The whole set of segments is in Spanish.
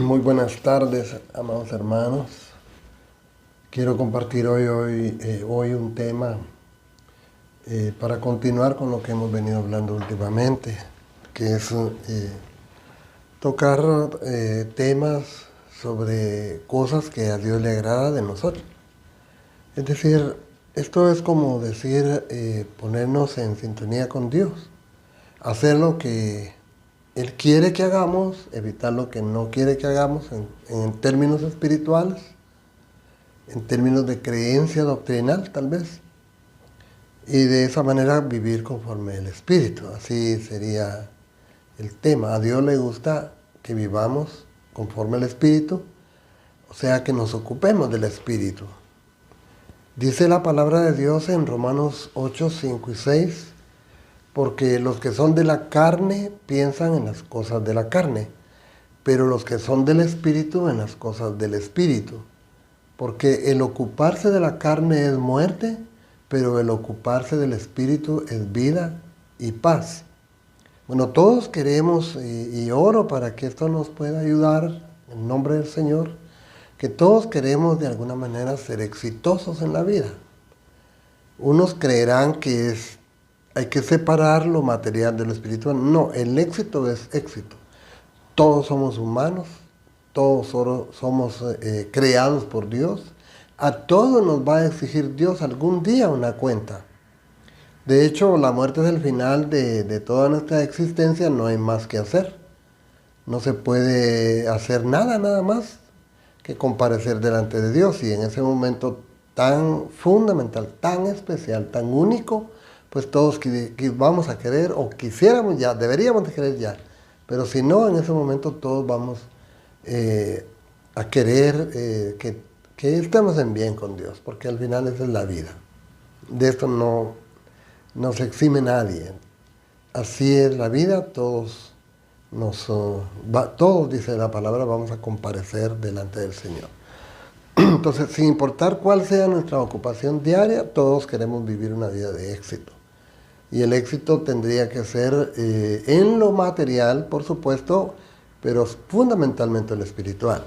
Muy buenas tardes, amados hermanos. Quiero compartir hoy un tema para continuar con lo que hemos venido hablando últimamente, que es tocar temas sobre cosas que a Dios le agrada de nosotros. Es decir, esto es como decir ponernos en sintonía con Dios, hacer lo que Él quiere que hagamos, evitar lo que no quiere que hagamos en términos espirituales, en términos de creencia doctrinal tal vez, y de esa manera vivir conforme el Espíritu. Así sería el tema. A Dios le gusta que vivamos conforme al Espíritu, o sea que nos ocupemos del Espíritu. Dice la palabra de Dios en Romanos 8, 5 y 6, porque los que son de la carne piensan en las cosas de la carne, pero los que son del Espíritu en las cosas del Espíritu. Porque el ocuparse de la carne es muerte, pero el ocuparse del Espíritu es vida y paz. Bueno, todos queremos, y oro para que esto nos pueda ayudar, en nombre del Señor, que todos queremos de alguna manera ser exitosos en la vida. Unos creerán que hay que separar lo material de lo espiritual. No, el éxito es éxito. Todos somos humanos, todos somos creados por Dios. A todos nos va a exigir Dios algún día una cuenta. De hecho, la muerte es el final de toda nuestra existencia, no hay más que hacer. No se puede hacer nada más que comparecer delante de Dios. Y en ese momento tan fundamental, tan especial, tan único, pues todos vamos a querer, o quisiéramos ya, deberíamos de querer ya. Pero si no, en ese momento todos vamos a querer que estemos en bien con Dios, porque al final esa es la vida. De esto no se exime nadie. Así es la vida, todos, dice la palabra, vamos a comparecer delante del Señor. Entonces, sin importar cuál sea nuestra ocupación diaria, todos queremos vivir una vida de éxito. Y el éxito tendría que ser en lo material, por supuesto, pero fundamentalmente en lo espiritual.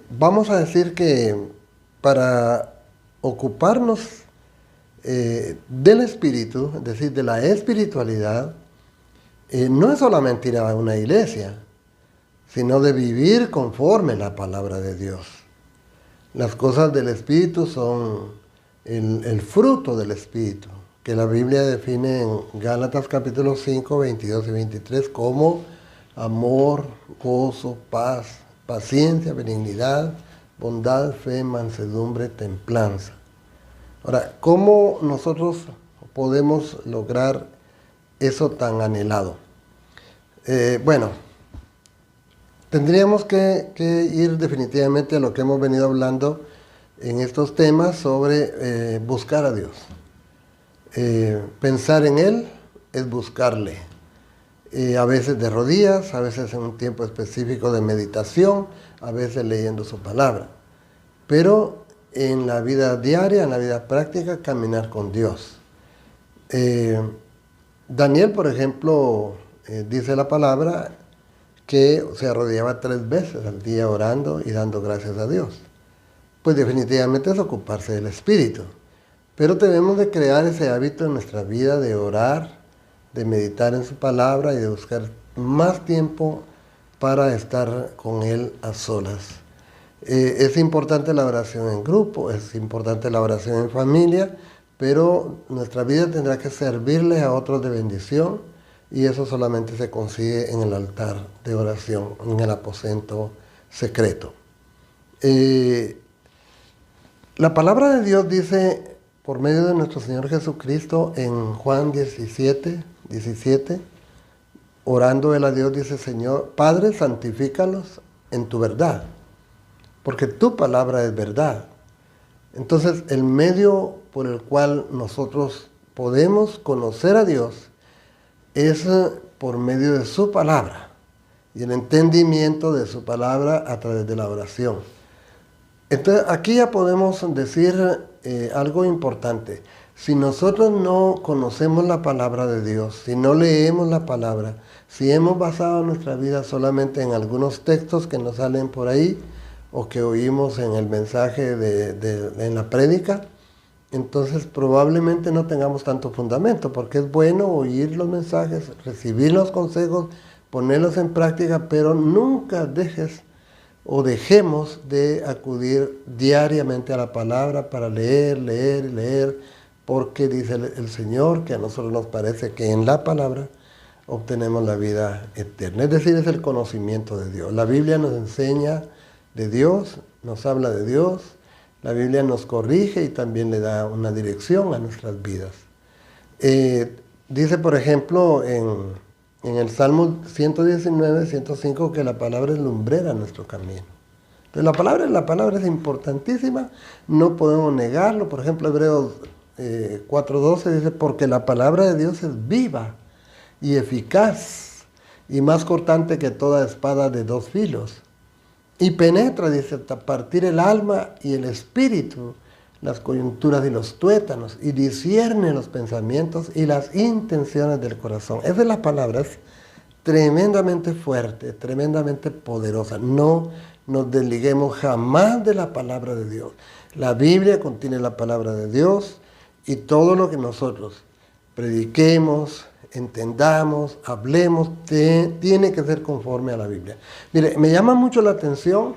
Vamos a decir que para ocuparnos del espíritu, es decir, de la espiritualidad, no es solamente ir a una iglesia, sino de vivir conforme la palabra de Dios. Las cosas del espíritu son el fruto del espíritu, que la Biblia define en Gálatas capítulo 5, 22 y 23 como amor, gozo, paz, paciencia, benignidad, bondad, fe, mansedumbre, templanza. Ahora, ¿cómo nosotros podemos lograr eso tan anhelado? Bueno, tendríamos que ir definitivamente a lo que hemos venido hablando en estos temas sobre buscar a Dios. Pensar en Él es buscarle. A veces de rodillas, a veces en un tiempo específico de meditación, a veces leyendo su palabra. Pero en la vida diaria, en la vida práctica, caminar con Dios. Daniel, por ejemplo, dice la palabra que se arrodillaba 3 veces al día orando y dando gracias a Dios. Pues definitivamente es ocuparse del Espíritu. Pero debemos de crear ese hábito en nuestra vida de orar, de meditar en su palabra y de buscar más tiempo para estar con Él a solas. Es importante la oración en grupo, es importante la oración en familia, pero nuestra vida tendrá que servirle a otros de bendición y eso solamente se consigue en el altar de oración, en el aposento secreto. La palabra de Dios dice, por medio de nuestro Señor Jesucristo, en Juan 17, orando él a Dios, dice: Señor, Padre, santifícalos en tu verdad, porque tu palabra es verdad. Entonces, el medio por el cual nosotros podemos conocer a Dios es por medio de su palabra y el entendimiento de su palabra a través de la oración. Entonces, aquí ya podemos decir algo importante. Si nosotros no conocemos la palabra de Dios, si no leemos la palabra, si hemos basado nuestra vida solamente en algunos textos que nos salen por ahí o que oímos en el mensaje en la prédica, entonces probablemente no tengamos tanto fundamento, porque es bueno oír los mensajes, recibir los consejos, ponerlos en práctica, pero nunca dejes o dejemos de acudir diariamente a la palabra para leer, leer, leer, porque dice el Señor que a nosotros nos parece que en la palabra obtenemos la vida eterna. Es decir, es el conocimiento de Dios. La Biblia nos enseña de Dios, nos habla de Dios, la Biblia nos corrige y también le da una dirección a nuestras vidas. Dice, por ejemplo, en el Salmo 119, 105, que la palabra es lumbrera en nuestro camino. Entonces, la palabra es importantísima, no podemos negarlo. Por ejemplo, Hebreos 4:12 dice, porque la palabra de Dios es viva y eficaz y más cortante que toda espada de dos filos. Y penetra, dice, hasta partir el alma y el espíritu, las coyunturas y los tuétanos, y discierne los pensamientos y las intenciones del corazón. Esa es la palabra, es tremendamente fuerte, tremendamente poderosa. No nos desliguemos jamás de la palabra de Dios. La Biblia contiene la palabra de Dios y todo lo que nosotros prediquemos, entendamos, hablemos, tiene que ser conforme a la Biblia. Mire, me llama mucho la atención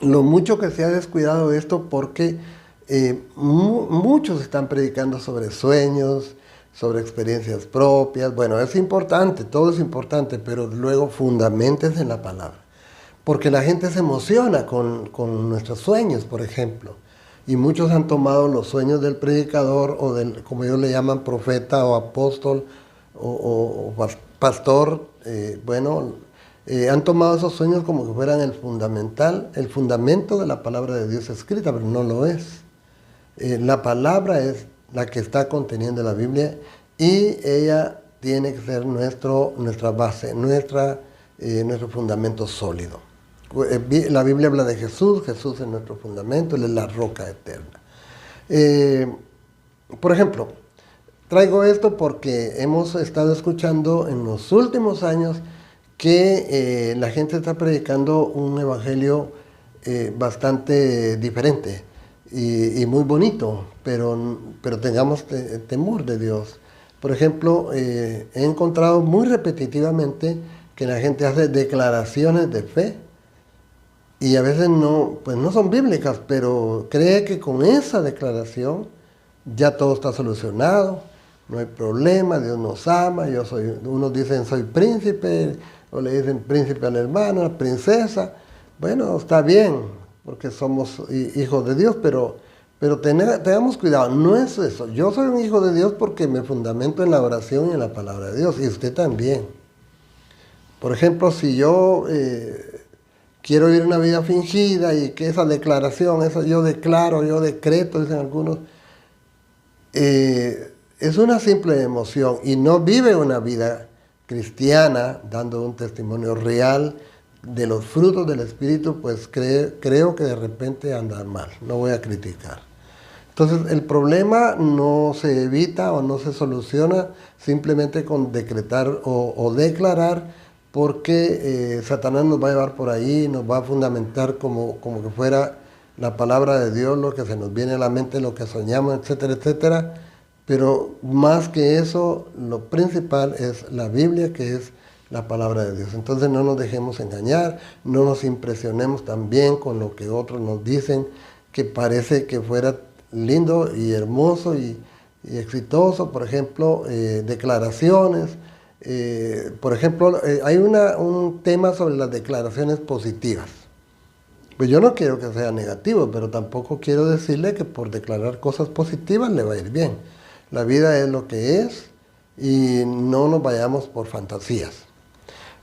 lo mucho que se ha descuidado esto, porque muchos están predicando sobre sueños, sobre experiencias propias. Bueno, es importante, todo es importante, pero luego fundamentes en la palabra. Porque la gente se emociona con nuestros sueños, por ejemplo. Y muchos han tomado los sueños del predicador o del, como ellos le llaman, profeta o apóstol o pastor. Han tomado esos sueños como que fueran el fundamento de la palabra de Dios escrita, pero no lo es. La palabra es la que está conteniendo la Biblia y ella tiene que ser nuestra base, nuestro fundamento sólido. La Biblia habla de Jesús, Jesús es nuestro fundamento, Él es la roca eterna. Por ejemplo, traigo esto porque hemos estado escuchando en los últimos años que la gente está predicando un evangelio bastante diferente y muy bonito, pero tengamos temor de Dios. Por ejemplo, he encontrado muy repetitivamente que la gente hace declaraciones de fe y a veces no son bíblicas, pero cree que con esa declaración ya todo está solucionado, no hay problema, Dios nos ama, unos dicen soy príncipe, o le dicen príncipe al hermano, a la princesa. Bueno, está bien, porque somos hijos de Dios, pero tengamos cuidado, no es eso. Yo soy un hijo de Dios porque me fundamento en la oración y en la palabra de Dios, y usted también. Por ejemplo, si yo quiero vivir una vida fingida y que esa declaración, eso yo declaro, yo decreto, dicen algunos, es una simple emoción y no vive una vida cristiana dando un testimonio real de los frutos del Espíritu, pues creo que de repente anda mal, no voy a criticar. Entonces el problema no se evita o no se soluciona simplemente con decretar o declarar, porque Satanás nos va a llevar por ahí, nos va a fundamentar como que fuera la palabra de Dios, lo que se nos viene a la mente, lo que soñamos, etcétera, etcétera. Pero más que eso, lo principal es la Biblia, que es la palabra de Dios. Entonces no nos dejemos engañar, no nos impresionemos también con lo que otros nos dicen, que parece que fuera lindo y hermoso y exitoso. Por ejemplo, declaraciones. Por ejemplo, hay un tema sobre las declaraciones positivas. Pues yo no quiero que sea negativo, pero tampoco quiero decirle que por declarar cosas positivas le va a ir bien. La vida es lo que es y no nos vayamos por fantasías.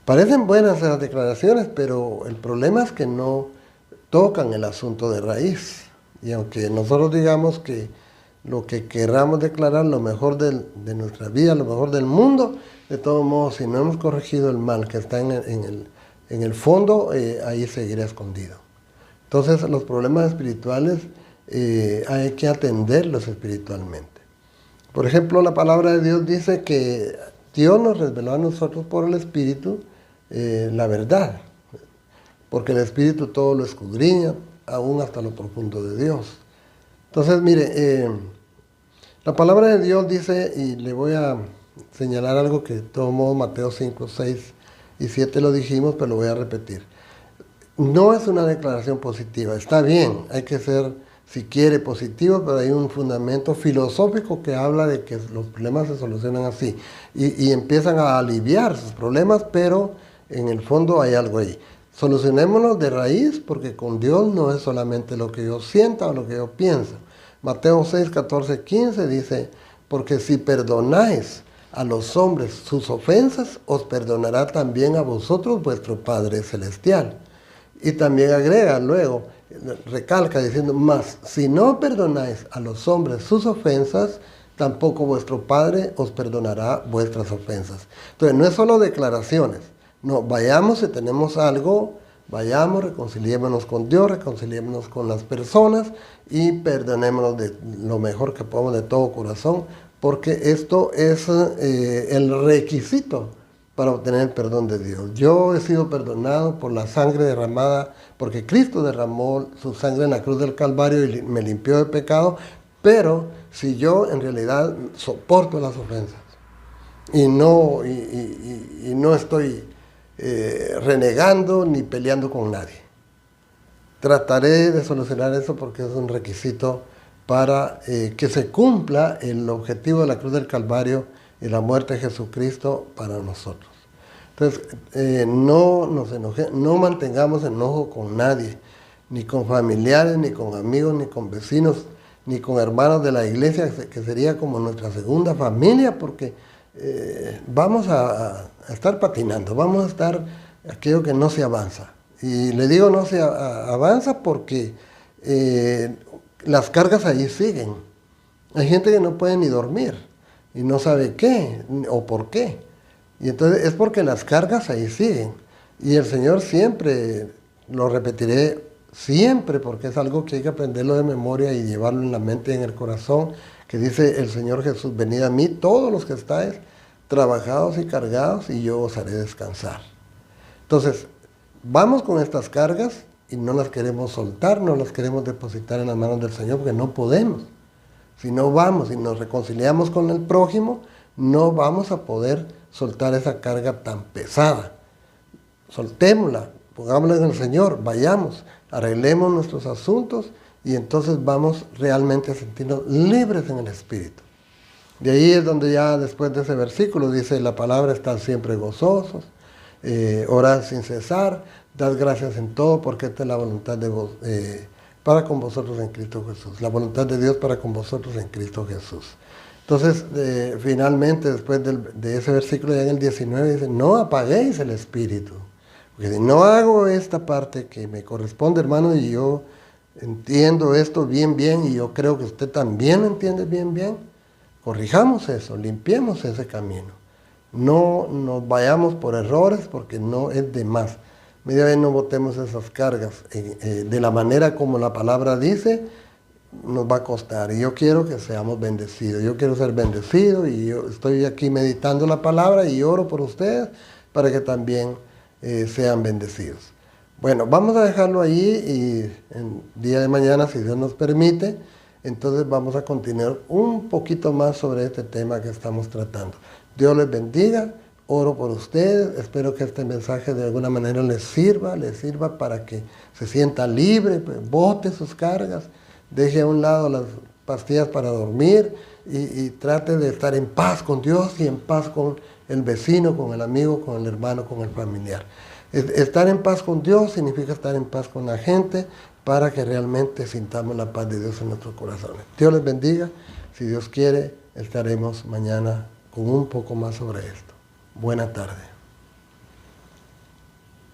Parecen buenas esas declaraciones, pero el problema es que no tocan el asunto de raíz. Y aunque nosotros digamos que lo que queramos declarar, lo mejor de nuestra vida, lo mejor del mundo, de todos modos, si no hemos corregido el mal que está en el fondo, ahí seguirá escondido. Entonces, los problemas espirituales hay que atenderlos espiritualmente. Por ejemplo, la palabra de Dios dice que Dios nos reveló a nosotros por el Espíritu la verdad, porque el Espíritu todo lo escudriña, aún hasta lo profundo de Dios. Entonces, mire, la palabra de Dios dice, y le voy a señalar algo que de todo modo Mateo 5, 6 y 7 lo dijimos, pero lo voy a repetir. No es una declaración positiva, está bien, hay que ser, si quiere, positivo, pero hay un fundamento filosófico que habla de que los problemas se solucionan así y empiezan a aliviar sus problemas, pero en el fondo hay algo ahí. Solucionémonos de raíz, porque con Dios no es solamente lo que yo sienta o lo que yo pienso. Mateo 6, 14, 15 dice, porque si perdonáis a los hombres sus ofensas, os perdonará también a vosotros vuestro Padre Celestial. Y también agrega luego, recalca diciendo, mas si no perdonáis a los hombres sus ofensas, tampoco vuestro Padre os perdonará vuestras ofensas. Entonces no es solo declaraciones, no, vayamos si tenemos algo, vayamos, reconciliémonos con Dios, reconciliémonos con las personas y perdonémonos de lo mejor que podamos de todo corazón, porque esto es el requisito para obtener el perdón de Dios. Yo he sido perdonado por la sangre derramada, porque Cristo derramó su sangre en la cruz del Calvario y me limpió de pecado, pero si yo en realidad soporto las ofensas y no estoy renegando ni peleando con nadie, trataré de solucionar eso porque es un requisito para que se cumpla el objetivo de la cruz del Calvario y la muerte de Jesucristo para nosotros. Entonces, no nos enoje, no mantengamos enojo con nadie, ni con familiares, ni con amigos, ni con vecinos, ni con hermanos de la iglesia, que sería como nuestra segunda familia, porque vamos a estar patinando, vamos a estar aquello que no se avanza. Y le digo no se avanza porque las cargas allí siguen. Hay gente que no puede ni dormir y no sabe qué o por qué. Y entonces es porque las cargas ahí siguen. Y el Señor siempre, lo repetiré siempre, porque es algo que hay que aprenderlo de memoria y llevarlo en la mente y en el corazón, que dice el Señor Jesús, venid a mí todos los que estáis trabajados y cargados y yo os haré descansar. Entonces, vamos con estas cargas y no las queremos soltar, no las queremos depositar en las manos del Señor porque no podemos. Si no vamos y nos reconciliamos con el prójimo, no vamos a poder soltar esa carga tan pesada. Soltémosla, pongámosla en el Señor, vayamos, arreglemos nuestros asuntos y entonces vamos realmente a sentirnos libres en el Espíritu. De ahí es donde ya después de ese versículo dice la palabra, estad siempre gozosos, orad sin cesar, dad gracias en todo porque esta es la voluntad de vos, para con vosotros en Cristo Jesús. La voluntad de Dios para con vosotros en Cristo Jesús. Entonces, finalmente, después de ese versículo, ya en el 19, dice, no apaguéis el espíritu. Porque si no hago esta parte que me corresponde, hermano, y yo entiendo esto bien, y yo creo que usted también lo entiende bien, corrijamos eso, limpiemos ese camino. No nos vayamos por errores porque no es de más. Media vez no botemos esas cargas de la manera como la palabra dice, nos va a costar. Y yo quiero que seamos bendecidos. Yo quiero ser bendecido y yo estoy aquí meditando la palabra y oro por ustedes para que también sean bendecidos. Bueno, vamos a dejarlo ahí y el día de mañana, si Dios nos permite, entonces vamos a continuar un poquito más sobre este tema que estamos tratando. Dios les bendiga. Oro por ustedes, espero que este mensaje de alguna manera les sirva para que se sienta libre, pues, bote sus cargas, deje a un lado las pastillas para dormir y trate de estar en paz con Dios y en paz con el vecino, con el amigo, con el hermano, con el familiar. Estar en paz con Dios significa estar en paz con la gente para que realmente sintamos la paz de Dios en nuestros corazones. Dios les bendiga, si Dios quiere estaremos mañana con un poco más sobre esto. Buena tarde.